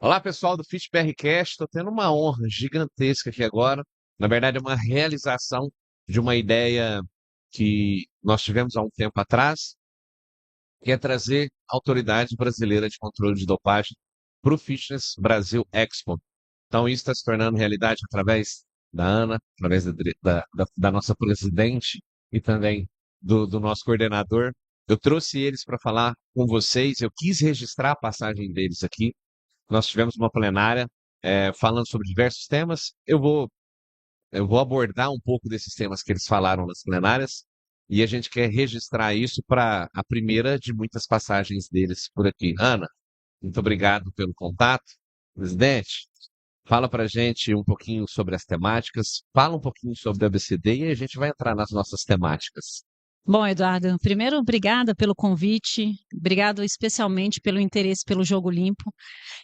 Olá, pessoal do FitBRCast. Estou tendo uma honra gigantesca aqui agora. Na verdade, é uma realização de uma ideia que nós tivemos há um tempo atrás, que é trazer a Autoridade Brasileira de Controle de Dopagem para o Fitness Brasil Expo. Então, isso está se tornando realidade através da Ana, através da nossa presidente e também do nosso coordenador. Eu trouxe eles para falar com vocês. Eu quis registrar a passagem deles aqui. Nós tivemos uma plenária falando sobre diversos temas. Eu vou abordar um pouco desses temas que eles falaram nas plenárias e a gente quer registrar isso para a primeira de muitas passagens deles por aqui. Ana, muito obrigado pelo contato. Presidente, fala para a gente um pouquinho sobre as temáticas, fala um pouquinho sobre a ABCD e a gente vai entrar nas nossas temáticas. Bom, Eduardo, primeiro, obrigada pelo convite, obrigado especialmente pelo interesse pelo Jogo Limpo.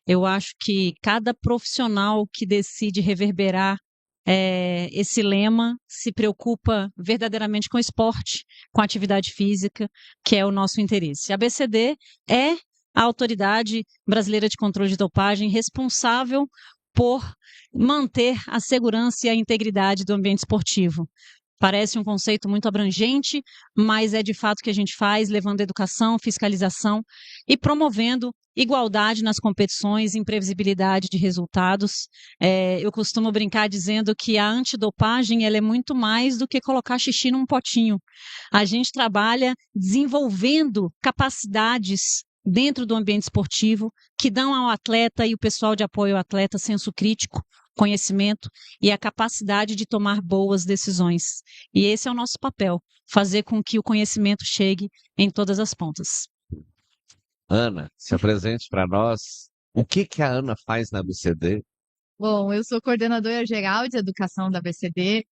Eu acho que cada profissional que decide reverberar esse lema se preocupa verdadeiramente com o esporte, com a atividade física, que é o nosso interesse. A ABCD é a Autoridade Brasileira de Controle de Dopagem responsável por manter a segurança e a integridade do ambiente esportivo. Parece um conceito muito abrangente, mas é de fato o que a gente faz, levando educação, fiscalização e promovendo igualdade nas competições, imprevisibilidade de resultados. Eu costumo brincar dizendo que a antidopagem ela é muito mais do que colocar xixi num potinho. A gente trabalha desenvolvendo capacidades dentro do ambiente esportivo que dão ao atleta e o pessoal de apoio ao atleta senso crítico, conhecimento e a capacidade de tomar boas decisões. E esse é o nosso papel, fazer com que o conhecimento chegue em todas as pontas. Ana, se apresente para nós. O que que a Ana faz na ABCD? Bom, eu sou coordenadora geral de educação da BCD,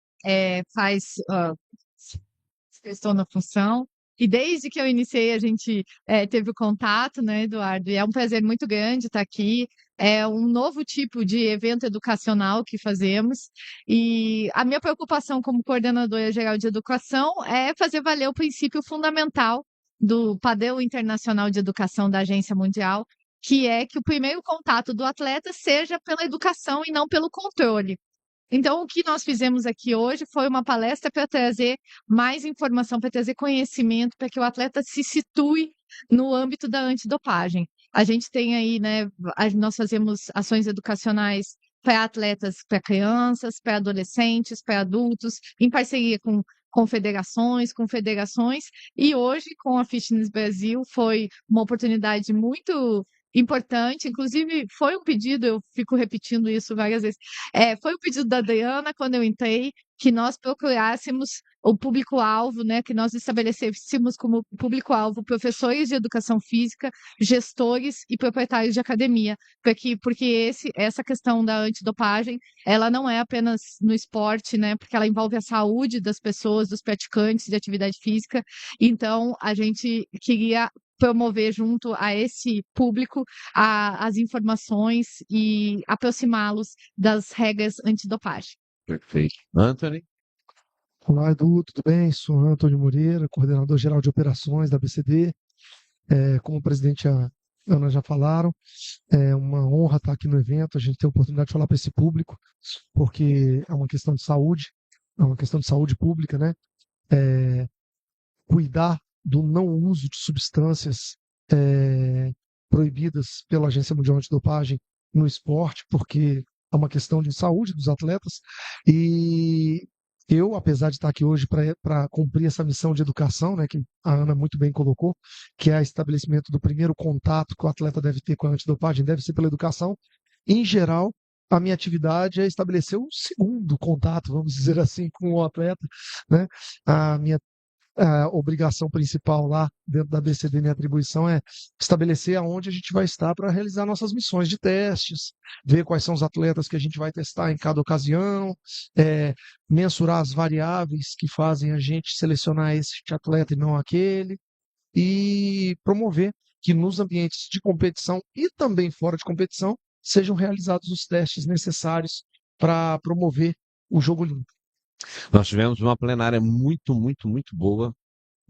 estou na função, e desde que eu iniciei a gente teve o contato, né, Eduardo? E é um prazer muito grande estar aqui. É um novo tipo de evento educacional que fazemos, e a minha preocupação como coordenadora geral de educação é fazer valer o princípio fundamental do padrão internacional de educação da Agência Mundial, que é que o primeiro contato do atleta seja pela educação e não pelo controle. Então, o que nós fizemos aqui hoje foi uma palestra para trazer mais informação, para trazer conhecimento, para que o atleta se situe no âmbito da antidopagem. A gente tem aí, né, nós fazemos ações educacionais para atletas, para crianças, para adolescentes, para adultos, em parceria com confederações, e hoje, com a Fitness Brasil, foi uma oportunidade muito importante, inclusive foi um pedido, eu fico repetindo isso várias vezes, foi o pedido da Adriana, quando eu entrei, que nós procurássemos o público-alvo, né, que nós estabelecêssemos como público-alvo professores de educação física, gestores e proprietários de academia, porque essa questão da antidopagem, ela não é apenas no esporte, né, porque ela envolve a saúde das pessoas, dos praticantes de atividade física, então a gente queria promover junto a esse público as informações e aproximá-los das regras antidopagem. Perfeito. Anthony? Olá, Edu, tudo bem? Sou Antônio Moreira, coordenador geral de operações da BCD. Como o presidente e a Ana já falaram, é uma honra estar aqui no evento, a gente ter a oportunidade de falar para esse público, porque é uma questão de saúde, é uma questão de saúde pública, né? Cuidar do não uso de substâncias proibidas pela Agência Mundial Antidopagem no esporte, porque é uma questão de saúde dos atletas. E eu, apesar de estar aqui hoje para cumprir essa missão de educação, né, que a Ana muito bem colocou, que é o estabelecimento do primeiro contato que o atleta deve ter com a antidopagem, deve ser pela educação. Em geral, a minha atividade é estabelecer um segundo contato, vamos dizer assim, com o atleta, né? A obrigação principal lá dentro da BCD, minha atribuição é estabelecer aonde a gente vai estar para realizar nossas missões de testes, ver quais são os atletas que a gente vai testar em cada ocasião, mensurar as variáveis que fazem a gente selecionar esse atleta e não aquele, e promover que nos ambientes de competição e também fora de competição sejam realizados os testes necessários para promover o jogo limpo. Nós tivemos uma plenária muito, muito, muito boa.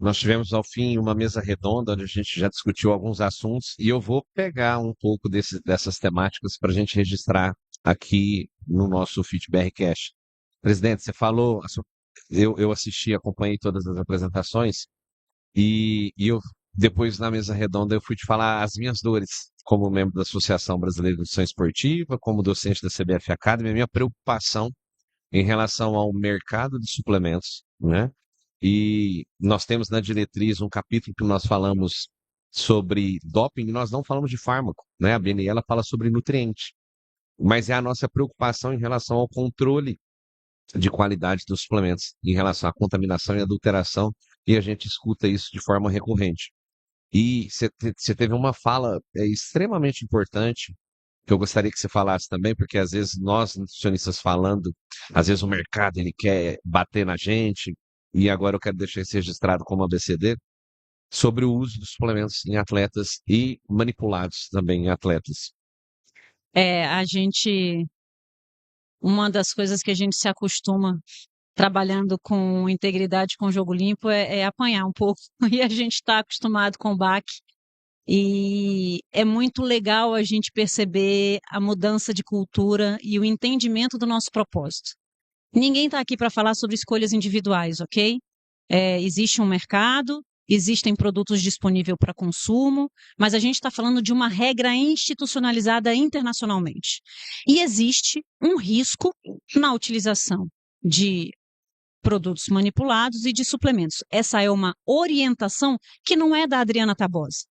Nós tivemos, ao fim, uma mesa redonda onde a gente já discutiu alguns assuntos e eu vou pegar um pouco dessas temáticas para a gente registrar aqui no nosso Feedback Cash. Presidente, você falou, eu assisti, acompanhei todas as apresentações e eu, depois na mesa redonda, eu fui te falar as minhas dores como membro da Associação Brasileira de Nutrição Esportiva, como docente da CBF Academy, a minha preocupação em relação ao mercado de suplementos, né? E nós temos na diretriz um capítulo que nós falamos sobre doping, e nós não falamos de fármaco, né? A BNI ela fala sobre nutriente, mas é a nossa preocupação em relação ao controle de qualidade dos suplementos, em relação à contaminação e adulteração, e a gente escuta isso de forma recorrente. E você teve uma fala extremamente importante que eu gostaria que você falasse também, porque às vezes nós, nutricionistas falando, às vezes o mercado ele quer bater na gente, e agora eu quero deixar isso registrado como ABCD, sobre o uso dos suplementos em atletas e manipulados também em atletas. Uma das coisas que a gente se acostuma trabalhando com integridade, com jogo limpo, é apanhar um pouco. E a gente está acostumado com o baque. E é muito legal a gente perceber a mudança de cultura e o entendimento do nosso propósito. Ninguém está aqui para falar sobre escolhas individuais, ok? Existe um mercado, existem produtos disponíveis para consumo, mas a gente está falando de uma regra institucionalizada internacionalmente. E existe um risco na utilização de produtos manipulados e de suplementos. Essa é uma orientação que não é da Adriana Tabosa,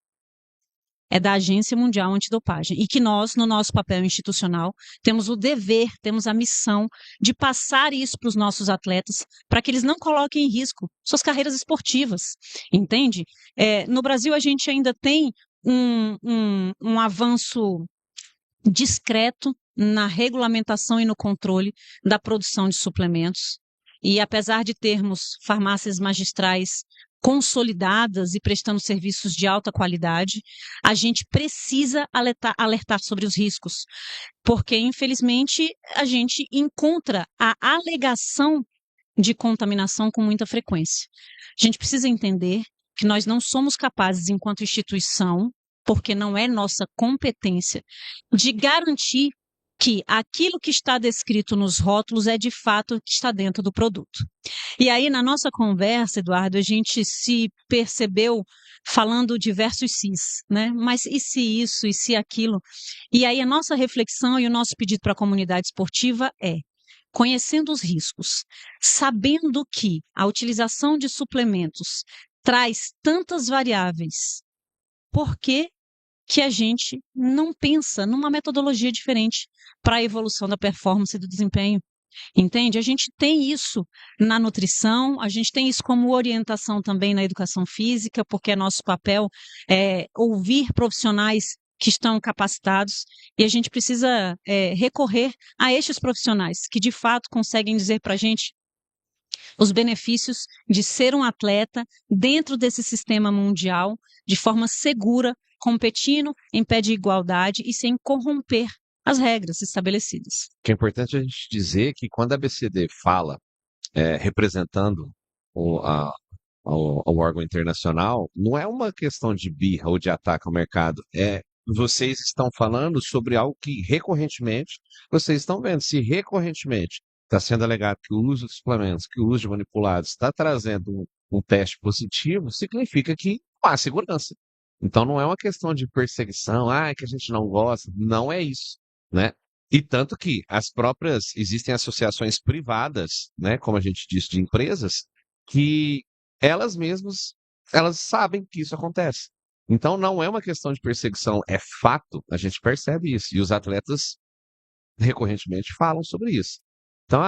é da Agência Mundial Antidopagem, e que nós, no nosso papel institucional, temos o dever, temos a missão de passar isso para os nossos atletas, para que eles não coloquem em risco suas carreiras esportivas, entende? No Brasil, a gente ainda tem um avanço discreto na regulamentação e no controle da produção de suplementos, e apesar de termos farmácias magistrais consolidadas e prestando serviços de alta qualidade, a gente precisa alertar sobre os riscos, porque, infelizmente, a gente encontra a alegação de contaminação com muita frequência. A gente precisa entender que nós não somos capazes, enquanto instituição, porque não é nossa competência, de garantir que aquilo que está descrito nos rótulos é de fato o que está dentro do produto. E aí, na nossa conversa, Eduardo, a gente se percebeu falando diversos sis, né? Mas e se isso, e se aquilo? E aí a nossa reflexão e o nosso pedido para a comunidade esportiva é: conhecendo os riscos, sabendo que a utilização de suplementos traz tantas variáveis, por que a gente não pensa numa metodologia diferente para a evolução da performance e do desempenho? Entende? A gente tem isso na nutrição, a gente tem isso como orientação também na educação física, porque é nosso papel ouvir profissionais que estão capacitados, e a gente precisa recorrer a estes profissionais que de fato conseguem dizer para a gente os benefícios de ser um atleta dentro desse sistema mundial, de forma segura, competindo em pé de igualdade e sem corromper as regras estabelecidas. O que é importante a gente dizer que quando a ABCD fala representando o órgão internacional, não é uma questão de birra ou de ataque ao mercado, vocês estão falando sobre algo que recorrentemente vocês estão vendo. Se recorrentemente está sendo alegado que o uso de suplementos, que o uso de manipulados está trazendo um teste positivo, significa que há segurança. Então não é uma questão de perseguição, que a gente não gosta, não é isso, né? E tanto que existem associações privadas, né, como a gente disse, de empresas, que elas mesmas, elas sabem que isso acontece. Então não é uma questão de perseguição, é fato, a gente percebe isso, e os atletas recorrentemente falam sobre isso. Então,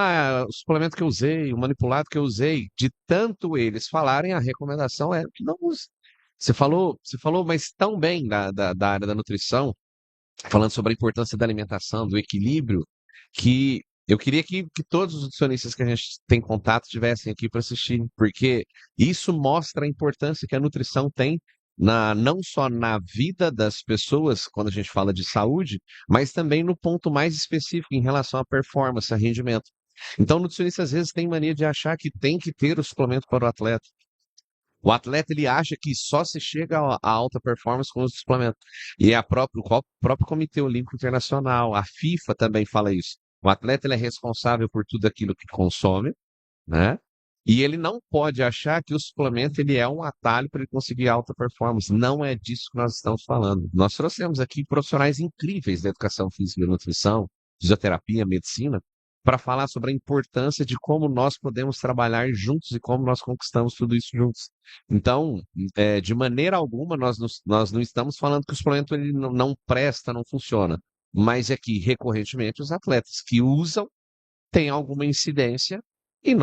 o suplemento que eu usei, o manipulado que eu usei, de tanto eles falarem, a recomendação é que não use. Você falou, mas tão bem da área da nutrição, falando sobre a importância da alimentação, do equilíbrio, que eu queria que todos os nutricionistas que a gente tem contato estivessem aqui para assistir, porque isso mostra a importância que a nutrição tem não só na vida das pessoas, quando a gente fala de saúde, mas também no ponto mais específico em relação à performance, a rendimento. Então, o nutricionista às vezes tem mania de achar que tem que ter o suplemento para o atleta. O atleta ele acha que só se chega à alta performance com os suplementos. E o próprio Comitê Olímpico Internacional, a FIFA também fala isso. O atleta ele é responsável por tudo aquilo que consome, né? E ele não pode achar que o suplemento ele é um atalho para ele conseguir alta performance. Não é disso que nós estamos falando. Nós trouxemos aqui profissionais incríveis da educação física e nutrição, fisioterapia, medicina, para falar sobre a importância de como nós podemos trabalhar juntos e como nós conquistamos tudo isso juntos. Então, de maneira alguma, nós não estamos falando que o suplemento ele não presta, não funciona. Mas é que, recorrentemente, os atletas que usam têm alguma incidência e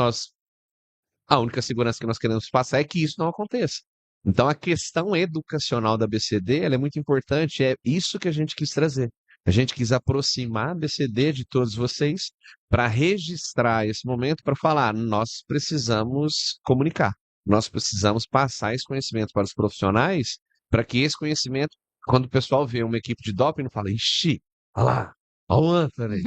a única segurança que nós queremos passar é que isso não aconteça. Então, a questão educacional da BCD ela é muito importante, é isso que a gente quis trazer. A gente quis aproximar a BCD de todos vocês para registrar esse momento, para falar, nós precisamos comunicar, nós precisamos passar esse conhecimento para os profissionais, para que esse conhecimento, quando o pessoal vê uma equipe de doping, não fala, ixi, olha lá, olha o Anthony,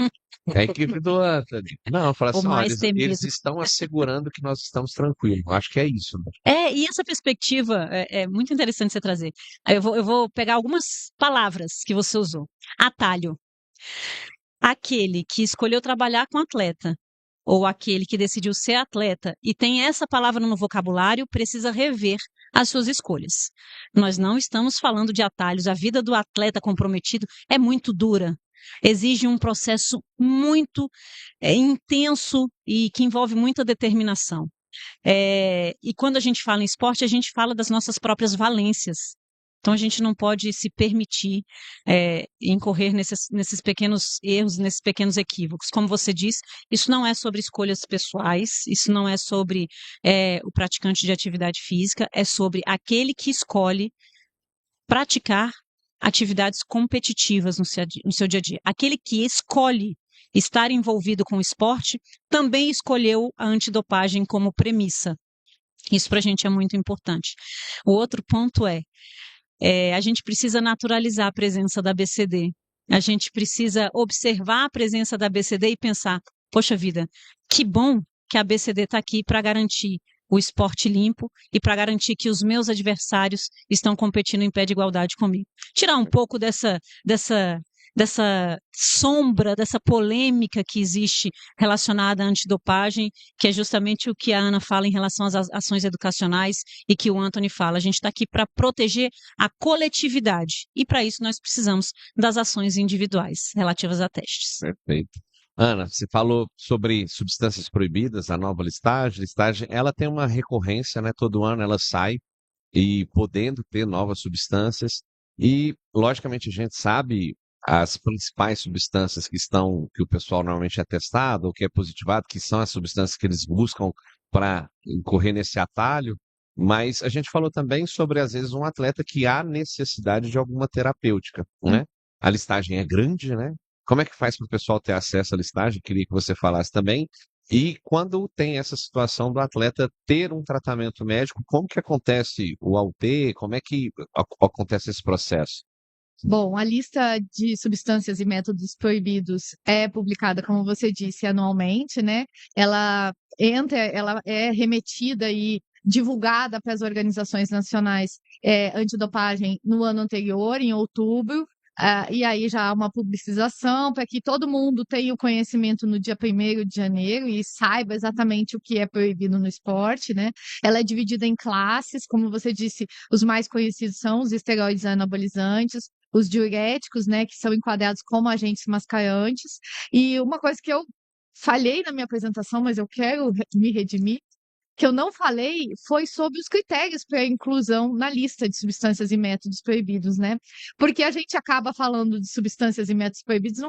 é a equipe do Anthony. Não, fala O assim, olha, mais temido. eles estão assegurando que nós estamos tranquilos. Eu acho que é isso, né? E essa perspectiva é muito interessante você trazer. Aí eu vou pegar algumas palavras que você usou. Atalho. Aquele que escolheu trabalhar com atleta, ou aquele que decidiu ser atleta e tem essa palavra no vocabulário, precisa rever as suas escolhas. Nós não estamos falando de atalhos. A vida do atleta comprometido é muito dura. Exige um processo muito intenso e que envolve muita determinação. E quando a gente fala em esporte, a gente fala das nossas próprias valências. Então, a gente não pode se permitir incorrer nesses pequenos erros, nesses pequenos equívocos. Como você disse, isso não é sobre escolhas pessoais, isso não é sobre o praticante de atividade física, é sobre aquele que escolhe praticar atividades competitivas no seu dia a dia. Aquele que escolhe estar envolvido com o esporte também escolheu a antidopagem como premissa. Isso para a gente é muito importante. O outro ponto a gente precisa naturalizar a presença da BCD. A gente precisa observar a presença da BCD e pensar, poxa vida, que bom que a BCD está aqui para garantir o esporte limpo e para garantir que os meus adversários estão competindo em pé de igualdade comigo. Tirar um pouco dessa sombra, dessa polêmica que existe relacionada à antidopagem, que é justamente o que a Ana fala em relação às ações educacionais e que o Anthony fala. A gente está aqui para proteger a coletividade e para isso nós precisamos das ações individuais relativas a testes. Perfeito. Ana, você falou sobre substâncias proibidas, a nova listagem, ela tem uma recorrência, né? Todo ano ela sai e podendo ter novas substâncias e, logicamente, a gente sabe as principais substâncias que o pessoal normalmente é testado ou que é positivado, que são as substâncias que eles buscam para incorrer nesse atalho, mas a gente falou também sobre, às vezes, um atleta que há necessidade de alguma terapêutica, né? A listagem é grande, né? Como é que faz para o pessoal ter acesso à listagem? Queria que você falasse também. E quando tem essa situação do atleta ter um tratamento médico, como que acontece o AUT? Como é que acontece esse processo? Bom, a lista de substâncias e métodos proibidos é publicada, como você disse, anualmente, né? Ela é remetida e divulgada para as organizações nacionais antidopagem no ano anterior, em outubro. E aí já há uma publicização para que todo mundo tenha o conhecimento no dia 1º de janeiro e saiba exatamente o que é proibido no esporte, né? Ela é dividida em classes, como você disse, os mais conhecidos são os esteroides anabolizantes, os diuréticos, né, que são enquadrados como agentes mascarantes. E uma coisa que eu falhei na minha apresentação, mas eu quero me redimir, que eu não falei foi sobre os critérios para inclusão na lista de substâncias e métodos proibidos, né? Porque a gente acaba falando de substâncias e métodos proibidos e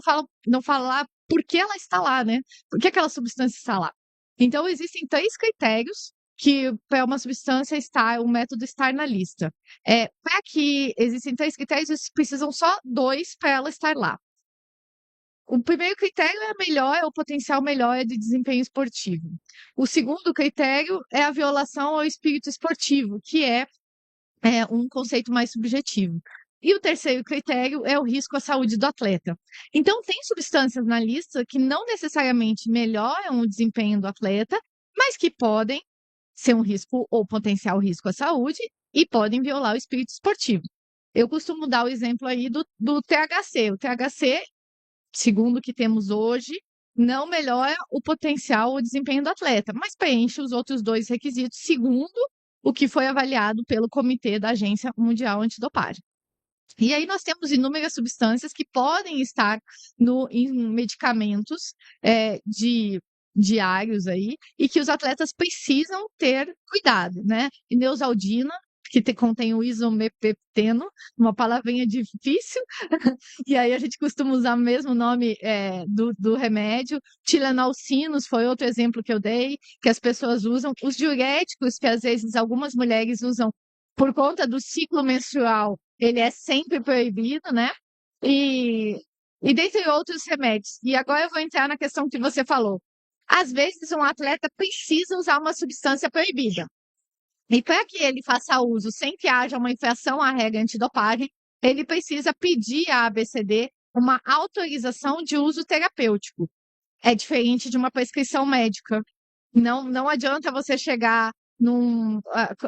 não fala por que ela está lá, né? Por que aquela substância está lá? Então, existem 3 critérios que para uma substância um método estar na lista. Para que existem 3 critérios, precisam só 2 para ela estar lá. O primeiro critério é o potencial melhor de desempenho esportivo. O segundo critério é a violação ao espírito esportivo, que é um conceito mais subjetivo. E o terceiro critério é o risco à saúde do atleta. Então, tem substâncias na lista que não necessariamente melhoram o desempenho do atleta, mas que podem ser um risco ou potencial risco à saúde e podem violar o espírito esportivo. Eu costumo dar o exemplo aí do THC. O THC, segundo o que temos hoje, não melhora o potencial ou desempenho do atleta, mas preenche os outros dois requisitos, segundo o que foi avaliado pelo Comitê da Agência Mundial Antidopagem. E aí nós temos inúmeras substâncias que podem estar em medicamentos diários aí, e que os atletas precisam ter cuidado, né? Neosaldina, que contém o isomepepteno, uma palavrinha difícil, e aí a gente costuma usar o mesmo nome do remédio. Tilenolcinos foi outro exemplo que eu dei, que as pessoas usam. Os diuréticos, que às vezes algumas mulheres usam por conta do ciclo menstrual, ele é sempre proibido, né? E dentre outros remédios. E agora eu vou entrar na questão que você falou. Às vezes, um atleta precisa usar uma substância proibida. E para que ele faça uso sem que haja uma infração à regra antidopagem, ele precisa pedir à ABCD uma autorização de uso terapêutico. É diferente de uma prescrição médica. Não adianta você chegar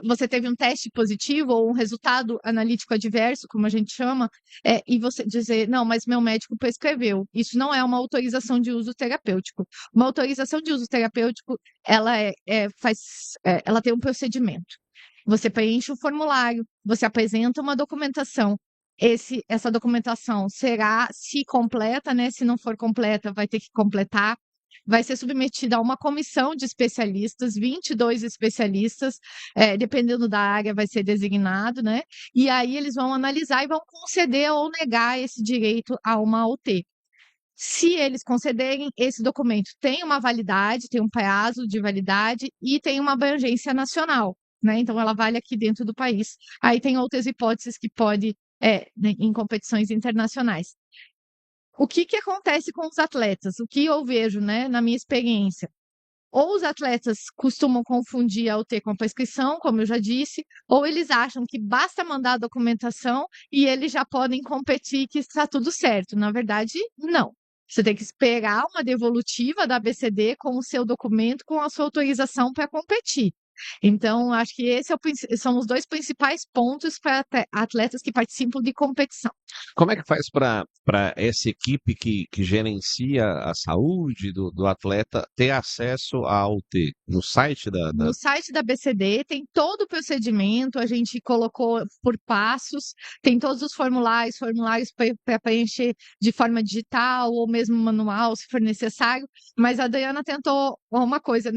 você teve um teste positivo ou um resultado analítico adverso, como a gente chama, e você dizer, não, mas meu médico prescreveu. Isso não é uma autorização de uso terapêutico. Uma autorização de uso terapêutico, ela ela tem um procedimento. Você preenche o formulário, você apresenta uma documentação. Essa documentação será, se completa, né? Se não for completa, vai ter que completar. Vai ser submetida a uma comissão de especialistas, 22 especialistas, dependendo da área, vai ser designado, né? E aí eles vão analisar e vão conceder ou negar esse direito a uma UT. Se eles concederem, esse documento tem uma validade, tem um prazo de validade e tem uma abrangência nacional, né? Então, ela vale aqui dentro do país. Aí tem outras hipóteses que pode, em competições internacionais. O que acontece com os atletas? O que eu vejo, né, na minha experiência? Ou os atletas costumam confundir a UT com a prescrição, como eu já disse, ou eles acham que basta mandar a documentação e eles já podem competir, que está tudo certo. Na verdade, não. Você tem que esperar uma devolutiva da ABCD com o seu documento, com a sua autorização para competir. Então, acho que são os dois principais pontos para atletas que participam de competição. Como é que faz para essa equipe que gerencia a saúde do atleta ter acesso à UT? No site No site da ABCD tem todo o procedimento, a gente colocou por passos, tem todos os formulários para preencher de forma digital ou mesmo manual, se for necessário. Mas a Dayana tentou uma coisa,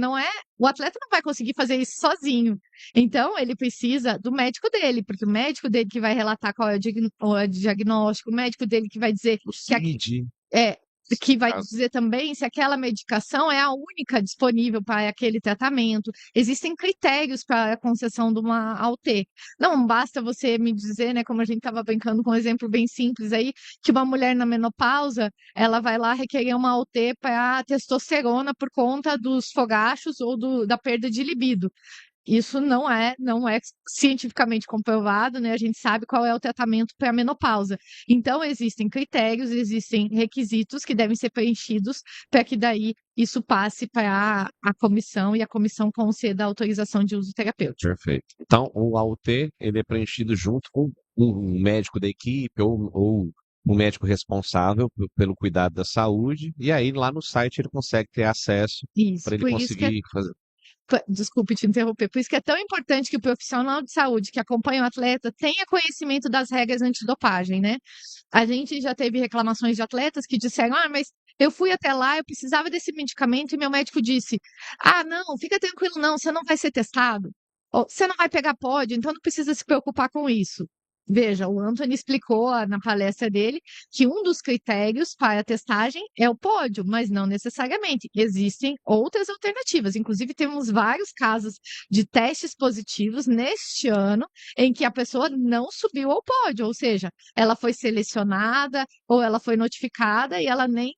o atleta não vai conseguir fazer isso sozinho. Então, ele precisa do médico dele, porque o médico dele que vai relatar qual é o diagnóstico, o médico dele que vai dizer que vai dizer também se aquela medicação é a única disponível para aquele tratamento. Existem critérios para a concessão de uma AUT. Não basta você me dizer, né, como a gente estava brincando com um exemplo bem simples aí, que uma mulher na menopausa, ela vai lá requerer uma AUT para testosterona por conta dos fogachos ou da perda de libido. Isso não é cientificamente comprovado, né? A gente sabe qual é o tratamento para a menopausa. Então, existem critérios, existem requisitos que devem ser preenchidos para que daí isso passe para a comissão e a comissão conceda a autorização de uso terapêutico. Perfeito. Então, o AUT, ele é preenchido junto com um médico da equipe ou um médico responsável pelo cuidado da saúde, e aí lá no site ele consegue ter acesso para ele conseguir fazer. Desculpe te interromper, por isso que é tão importante que o profissional de saúde que acompanha o atleta tenha conhecimento das regras antidopagem, né? A gente já teve reclamações de atletas que disseram, mas eu fui até lá, eu precisava desse medicamento e meu médico disse, não, fica tranquilo não, você não vai ser testado, você não vai pegar pódio, então não precisa se preocupar com isso. Veja, o Anthony explicou na palestra dele que um dos critérios para a testagem é o pódio, mas não necessariamente. Existem outras alternativas. Inclusive, temos vários casos de testes positivos neste ano em que a pessoa não subiu ao pódio, ou seja, ela foi selecionada ou ela foi notificada e ela nem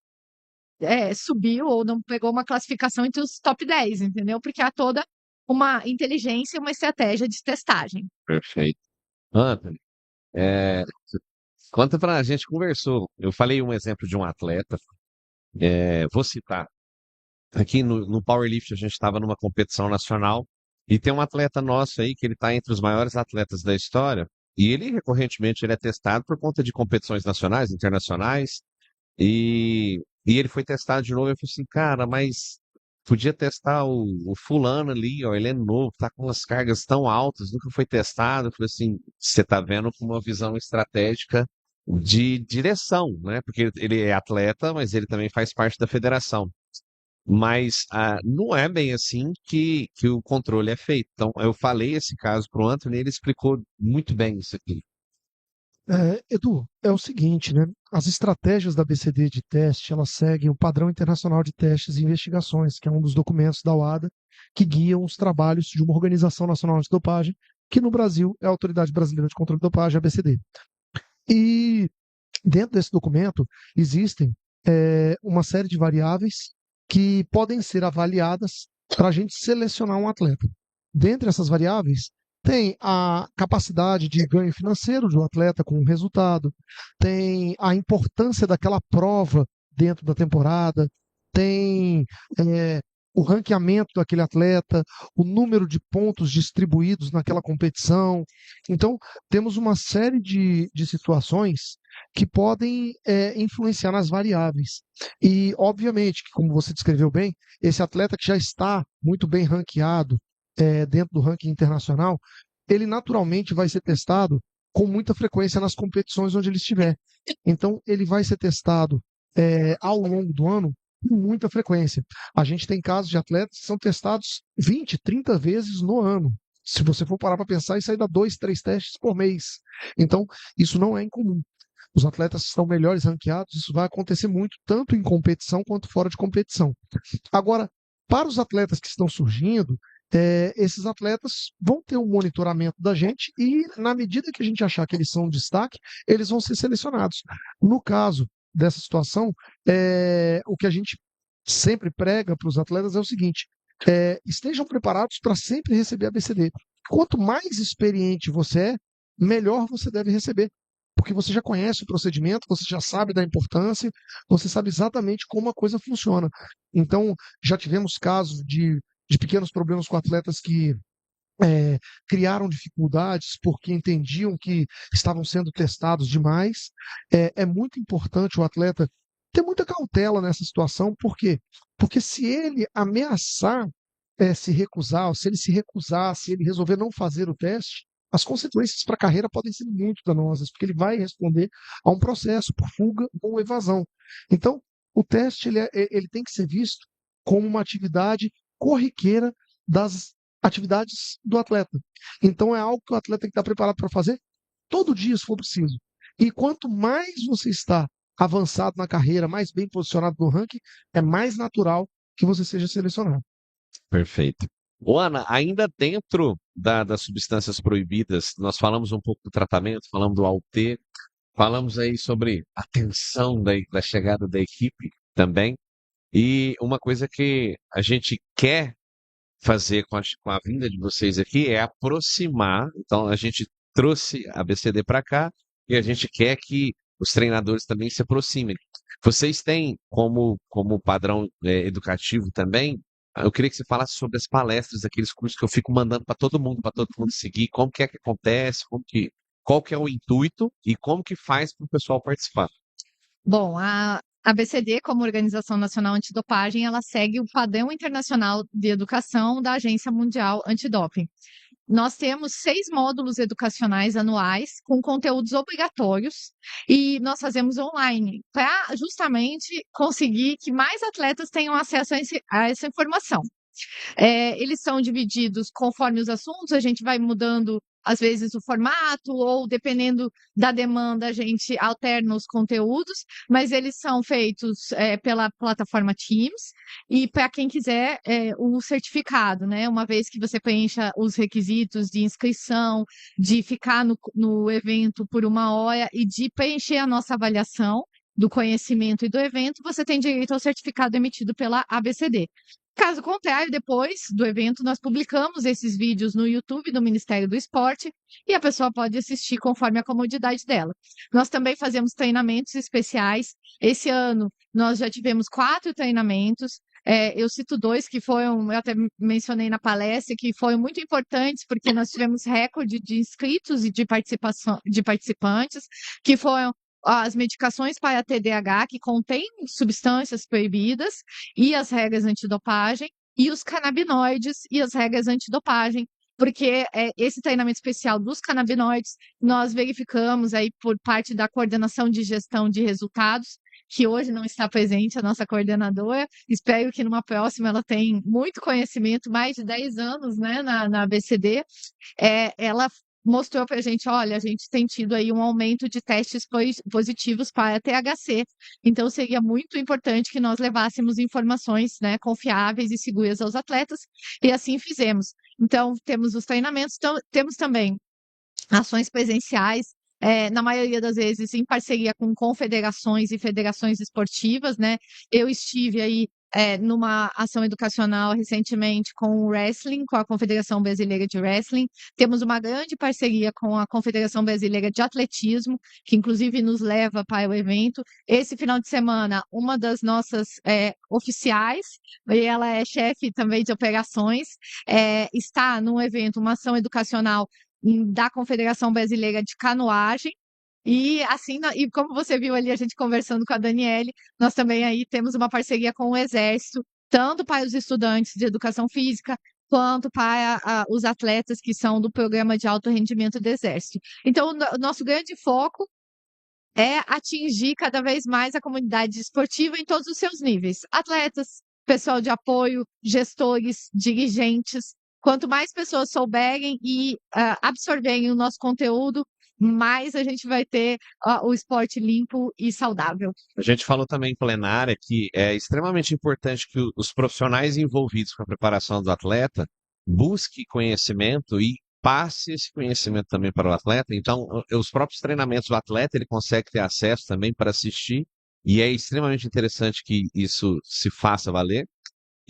subiu ou não pegou uma classificação entre os top 10, entendeu? Porque há toda uma inteligência e uma estratégia de testagem. Perfeito. Anthony, conta pra gente, conversou. Eu falei um exemplo de um atleta, vou citar. Aqui no Powerlift a gente estava numa competição nacional E tem um atleta nosso aí que ele está entre os maiores atletas da história, e ele recorrentemente ele é testado por conta de competições nacionais, internacionais, e ele foi testado de novo. Eu falei assim, cara, mas podia testar o fulano ali, ó, ele é novo, tá com umas cargas tão altas, nunca foi testado. Eu falei assim, você tá vendo com uma visão estratégica de direção, né? Porque ele é atleta, mas ele também faz parte da federação. Mas não é bem assim que o controle é feito. Então, eu falei esse caso para o Anthony e ele explicou muito bem isso aqui. Edu, é o seguinte, né? As estratégias da BCD de teste, elas seguem o Padrão Internacional de Testes e Investigações, que é um dos documentos da UADA que guiam os trabalhos de uma Organização Nacional Antidopagem, que no Brasil é a Autoridade Brasileira de Controle de Dopagem, a BCD. E dentro desse documento existem uma série de variáveis que podem ser avaliadas para a gente selecionar um atleta. Dentre essas variáveis, tem a capacidade de ganho financeiro do atleta com o resultado, tem a importância daquela prova dentro da temporada, tem o ranqueamento daquele atleta, o número de pontos distribuídos naquela competição. Então, temos uma série de situações que podem influenciar nas variáveis. E, obviamente, que como você descreveu bem, esse atleta que já está muito bem ranqueado dentro do ranking internacional, ele naturalmente vai ser testado com muita frequência nas competições onde ele estiver. Então, ele vai ser testado ao longo do ano com muita frequência. A gente tem casos de atletas que são testados 20, 30 vezes no ano. Se você for parar para pensar, isso aí dá 2, 3 testes por mês. Então, isso não é incomum. Os atletas que estão melhores ranqueados, isso vai acontecer muito, tanto em competição quanto fora de competição. Agora, para os atletas que estão surgindo, esses atletas vão ter um monitoramento da gente e, na medida que a gente achar que eles são um destaque, eles vão ser selecionados. No caso dessa situação, o que a gente sempre prega para os atletas é o seguinte: estejam preparados para sempre receber a BCD. Quanto mais experiente você é, melhor você deve receber. Porque você já conhece o procedimento, você já sabe da importância, você sabe exatamente como a coisa funciona. Então, já tivemos casos de pequenos problemas com atletas que criaram dificuldades porque entendiam que estavam sendo testados demais. É muito importante o atleta ter muita cautela nessa situação, por quê? Porque se ele ameaçar se recusar, ou se ele se recusar, se ele resolver não fazer o teste, as consequências para a carreira podem ser muito danosas, porque ele vai responder a um processo por fuga ou evasão. Então, o teste ele tem que ser visto como uma atividade corriqueira das atividades do atleta. Então, é algo que o atleta tem que estar preparado para fazer todo dia, se for preciso. E quanto mais você está avançado na carreira, mais bem posicionado no ranking, é mais natural que você seja selecionado. Perfeito. Ô, Ana, ainda dentro das substâncias proibidas, nós falamos um pouco do tratamento, falamos do AUT, falamos aí sobre a tensão da chegada da equipe também. E uma coisa que a gente quer fazer com a vinda de vocês aqui é aproximar. Então, a gente trouxe a BCD para cá e a gente quer que os treinadores também se aproximem. Vocês têm como padrão educativo também. Eu queria que você falasse sobre as palestras, aqueles cursos que eu fico mandando para todo mundo seguir, como que é que acontece, qual que é o intuito e como que faz para o pessoal participar. Bom, a BCD, como Organização Nacional Antidopagem, ela segue o padrão internacional de educação da Agência Mundial Antidoping. Nós temos 6 módulos educacionais anuais com conteúdos obrigatórios e nós fazemos online para justamente conseguir que mais atletas tenham acesso a essa informação. Eles são divididos conforme os assuntos, a gente vai mudando às vezes o formato, ou dependendo da demanda, a gente alterna os conteúdos, mas eles são feitos pela plataforma Teams, e para quem quiser o certificado, né? Uma vez que você preencha os requisitos de inscrição, de ficar no evento por 1 hora e de preencher a nossa avaliação do conhecimento e do evento, você tem direito ao certificado emitido pela ABCD. Caso contrário, depois do evento, nós publicamos esses vídeos no YouTube do Ministério do Esporte e a pessoa pode assistir conforme a comodidade dela. Nós também fazemos treinamentos especiais. Esse ano, nós já tivemos 4 treinamentos. Eu cito dois que foram, eu até mencionei na palestra, que foram muito importantes, porque nós tivemos recorde de inscritos e de participantes, que foram as medicações para TDAH, que contêm substâncias proibidas, e as regras antidopagem, e os canabinoides e as regras antidopagem, porque esse treinamento especial dos canabinoides, nós verificamos aí por parte da coordenação de gestão de resultados, que hoje não está presente, a nossa coordenadora. Espero que numa próxima ela tenha muito conhecimento, mais de 10 anos, né, na ABCD. Ela mostrou para a gente, olha, a gente tem tido aí um aumento de testes positivos para THC. Então, seria muito importante que nós levássemos informações, né, confiáveis e seguras aos atletas, e assim fizemos. Então, temos os treinamentos, temos também ações presenciais, na maioria das vezes em parceria com confederações e federações esportivas, né? Eu estive aí numa ação educacional recentemente com o wrestling, com a Confederação Brasileira de Wrestling. Temos uma grande parceria com a Confederação Brasileira de Atletismo, que inclusive nos leva para o evento. Esse final de semana, uma das nossas oficiais, e ela é chefe também de operações, está num evento, uma ação educacional da Confederação Brasileira de Canoagem. E assim, e como você viu ali a gente conversando com a Daniele, nós também aí temos uma parceria com o Exército, tanto para os estudantes de educação física, quanto para os atletas que são do programa de alto rendimento do Exército. Então, o nosso grande foco é atingir cada vez mais a comunidade esportiva em todos os seus níveis. Atletas, pessoal de apoio, gestores, dirigentes. Quanto mais pessoas souberem e absorverem o nosso conteúdo, mais a gente vai ter o esporte limpo e saudável. A gente falou também em plenária que é extremamente importante que os profissionais envolvidos com a preparação do atleta busquem conhecimento e passe esse conhecimento também para o atleta. Então, os próprios treinamentos do atleta, ele consegue ter acesso também para assistir, e é extremamente interessante que isso se faça valer.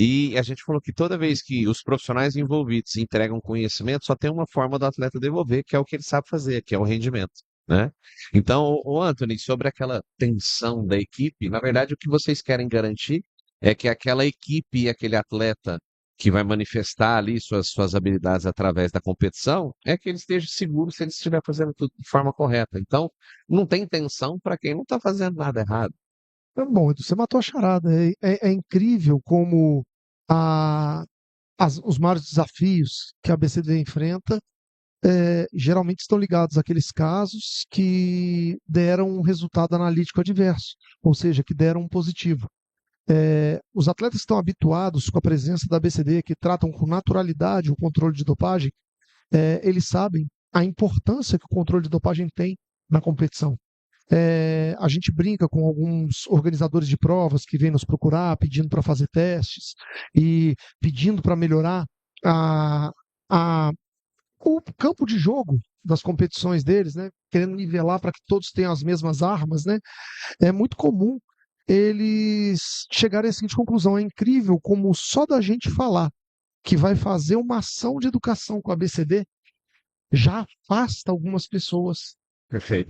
E a gente falou que toda vez que os profissionais envolvidos entregam conhecimento, só tem uma forma do atleta devolver, que é o que ele sabe fazer, que é o rendimento, né? Então, o Anthony, sobre aquela tensão da equipe, na verdade, o que vocês querem garantir é que aquela equipe e aquele atleta que vai manifestar ali suas habilidades através da competição, é que ele esteja seguro se ele estiver fazendo tudo de forma correta. Então, não tem tensão para quem não está fazendo nada errado. Bom, você matou a charada. É incrível como os maiores desafios que a ABCD enfrenta geralmente estão ligados àqueles casos que deram um resultado analítico adverso, ou seja, que deram um positivo. Os atletas estão habituados com a presença da ABCD, que tratam com naturalidade o controle de dopagem, eles sabem a importância que o controle de dopagem tem na competição. A gente brinca com alguns organizadores de provas que vêm nos procurar pedindo para fazer testes e pedindo para melhorar o campo de jogo das competições deles, né? Querendo nivelar para que todos tenham as mesmas armas, né? É muito comum eles chegarem à seguinte conclusão: é incrível como só da gente falar que vai fazer uma ação de educação com a ABCD já afasta algumas pessoas. Perfeito.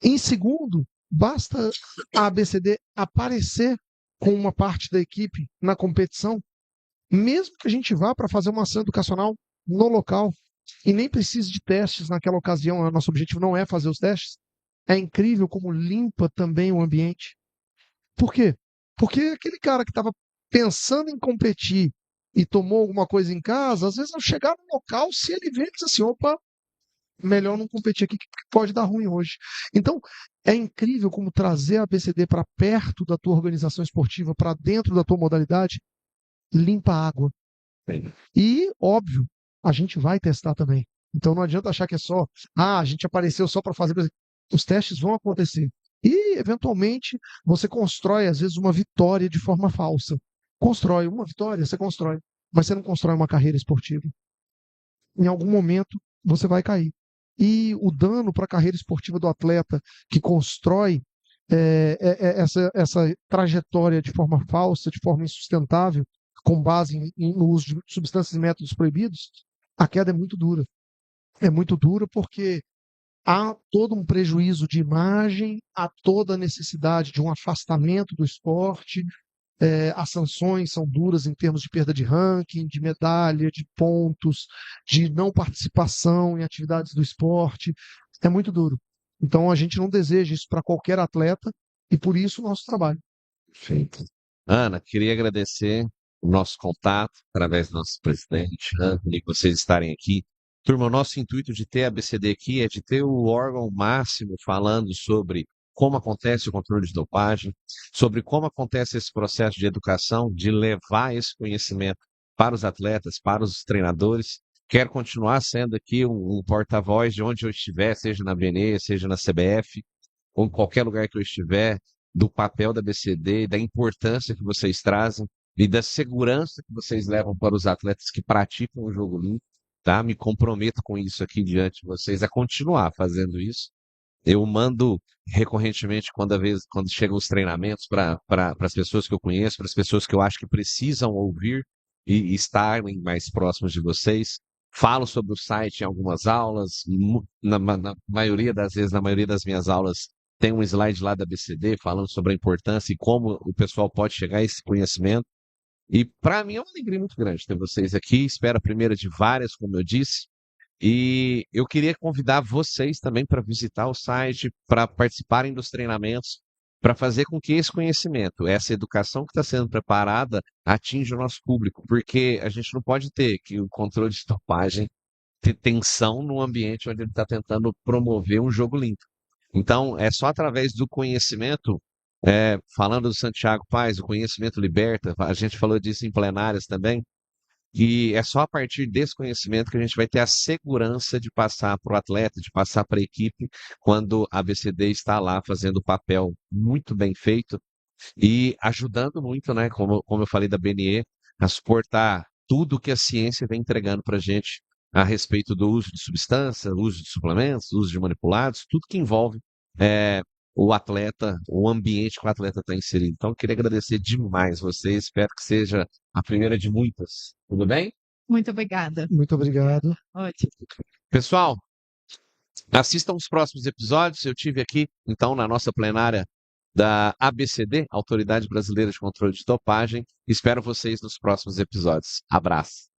Em segundo, basta a ABCD aparecer com uma parte da equipe na competição, mesmo que a gente vá para fazer uma ação educacional no local e nem precise de testes naquela ocasião, nosso objetivo não é fazer os testes, é incrível como limpa também o ambiente. Por quê? Porque aquele cara que estava pensando em competir e tomou alguma coisa em casa, às vezes ao chegar no local, se ele vê, diz assim, opa, melhor não competir aqui, que pode dar ruim hoje. Então, é incrível como trazer a ABCD para perto da tua organização esportiva, para dentro da tua modalidade, limpa a água. E, óbvio, a gente vai testar também. Então não adianta achar que é só, a gente apareceu só para fazer. Os testes vão acontecer. E, eventualmente, você constrói, às vezes, uma vitória de forma falsa. Constrói uma vitória, você constrói. Mas você não constrói uma carreira esportiva. Em algum momento, você vai cair. E o dano para a carreira esportiva do atleta que constrói essa trajetória de forma falsa, de forma insustentável, com base no uso de substâncias e métodos proibidos, a queda é muito dura. É muito dura porque há todo um prejuízo de imagem, há toda a necessidade de um afastamento do esporte, As sanções são duras em termos de perda de ranking, de medalha, de pontos, de não participação em atividades do esporte. É muito duro. Então a gente não deseja isso para qualquer atleta e por isso o nosso trabalho. Perfeito. Ana, queria agradecer o nosso contato através do nosso presidente, Anthony, vocês estarem aqui. Turma, o nosso intuito de ter a ABCD aqui é de ter o órgão máximo falando sobre como acontece o controle de dopagem, sobre como acontece esse processo de educação, de levar esse conhecimento para os atletas, para os treinadores. Quero continuar sendo aqui um porta-voz de onde eu estiver, seja na BNE, seja na CBF, ou em qualquer lugar que eu estiver, do papel da ABCD, da importância que vocês trazem e da segurança que vocês levam para os atletas que praticam o jogo limpo, tá? Me comprometo com isso aqui diante de vocês a continuar fazendo isso. Eu mando recorrentemente quando chegam os treinamentos para as pessoas que eu conheço, para as pessoas que eu acho que precisam ouvir e estarem mais próximos de vocês. Falo sobre o site em algumas aulas, na maioria das vezes, na maioria das minhas aulas, tem um slide lá da ABCD falando sobre a importância e como o pessoal pode chegar a esse conhecimento. E para mim é uma alegria muito grande ter vocês aqui. Espero a primeira de várias, como eu disse. E eu queria convidar vocês também para visitar o site, para participarem dos treinamentos, para fazer com que esse conhecimento, essa educação que está sendo preparada, atinja o nosso público, porque a gente não pode ter que o controle de dopagem ter tensão num ambiente onde ele está tentando promover um jogo limpo. Então, é só através do conhecimento, falando do Santiago Paz, o conhecimento liberta, a gente falou disso em plenárias também, e é só a partir desse conhecimento que a gente vai ter a segurança de passar para o atleta, de passar para a equipe, quando a ABCD está lá fazendo o papel muito bem feito e ajudando muito, né, como eu falei da BNE, a suportar tudo que a ciência vem entregando para a gente a respeito do uso de substância, uso de suplementos, uso de manipulados, tudo que envolve o atleta, o ambiente que o atleta está inserido. Então, eu queria agradecer demais vocês, espero que seja a primeira de muitas. Tudo bem? Muito obrigada. Muito obrigado. Ótimo. Pessoal, assistam os próximos episódios. Eu tive aqui, então, na nossa plenária da ABCD, Autoridade Brasileira de Controle de Dopagem. Espero vocês nos próximos episódios. Abraço.